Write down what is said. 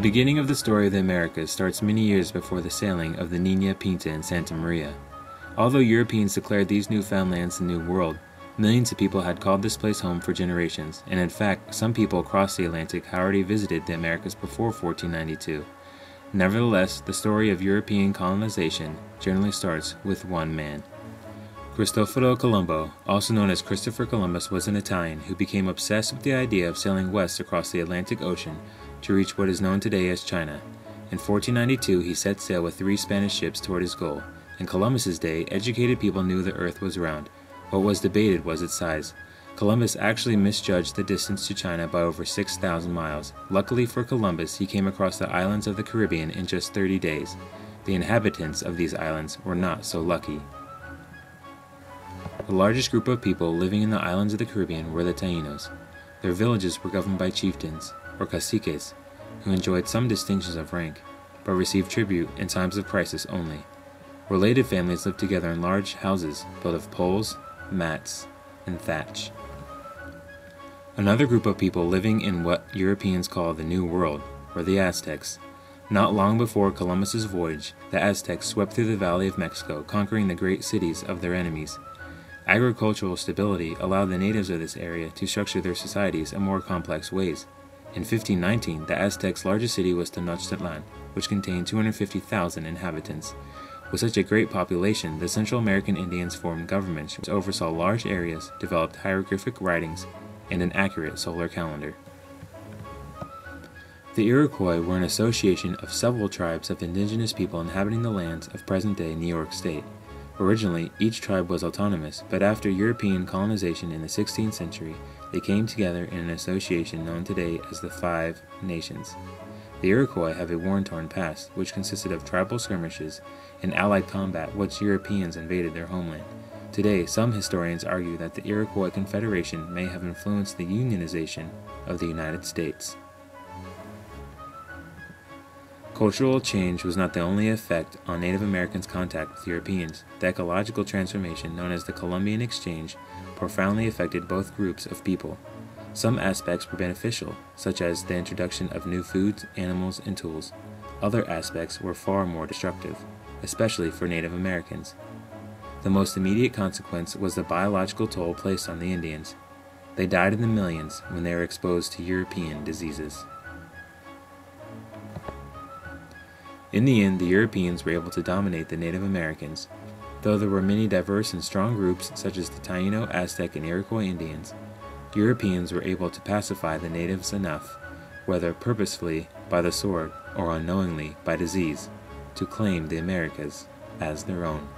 beginning of the story of the Americas starts many years before the sailing of the Niña Pinta and Santa Maria. Although Europeans declared these newfound lands the New World, millions of people had called this place home for generations, and in fact, some people across the Atlantic had already visited the Americas before 1492. Nevertheless, the story of European colonization generally starts with one man. Cristoforo Colombo, also known as Christopher Columbus, was an Italian who became obsessed with the idea of sailing west across the Atlantic Ocean to reach what is known today as China. In 1492, he set sail with 3 Spanish ships toward his goal. In Columbus's day, educated people knew the earth was round. What was debated was its size. Columbus actually misjudged the distance to China by over 6,000 miles. Luckily for Columbus, he came across the islands of the Caribbean in just 30 days. The inhabitants of these islands were not so lucky. The largest group of people living in the islands of the Caribbean were the Taínos. Their villages were governed by chieftains, or caciques, who enjoyed some distinctions of rank, but received tribute in times of crisis only. Related families lived together in large houses built of poles, mats, and thatch. Another group of people living in what Europeans call the New World were the Aztecs. Not long before Columbus's voyage, the Aztecs swept through the Valley of Mexico, conquering the great cities of their enemies. Agricultural stability allowed the natives of this area to structure their societies in more complex ways. In 1519, the Aztecs' largest city was Tenochtitlan, which contained 250,000 inhabitants. With such a great population, the Central American Indians formed governments which oversaw large areas, developed hieroglyphic writings, and an accurate solar calendar. The Iroquois were an association of several tribes of indigenous people inhabiting the lands of present-day New York State. Originally, each tribe was autonomous, but after European colonization in the 16th century, they came together in an association known today as the Five Nations. The Iroquois have a war-torn past, which consisted of tribal skirmishes and allied combat once Europeans invaded their homeland. Today, some historians argue that the Iroquois Confederation may have influenced the unionization of the United States. Cultural change was not the only effect on Native Americans' contact with Europeans. The ecological transformation, known as the Columbian Exchange, profoundly affected both groups of people. Some aspects were beneficial, such as the introduction of new foods, animals, and tools. Other aspects were far more destructive, especially for Native Americans. The most immediate consequence was the biological toll placed on the Indians. They died in the millions when they were exposed to European diseases. In the end, the Europeans were able to dominate the Native Americans. Though there were many diverse and strong groups such as the Taíno, Aztec, and Iroquois Indians, Europeans were able to pacify the natives enough, whether purposefully by the sword or unknowingly by disease, to claim the Americas as their own.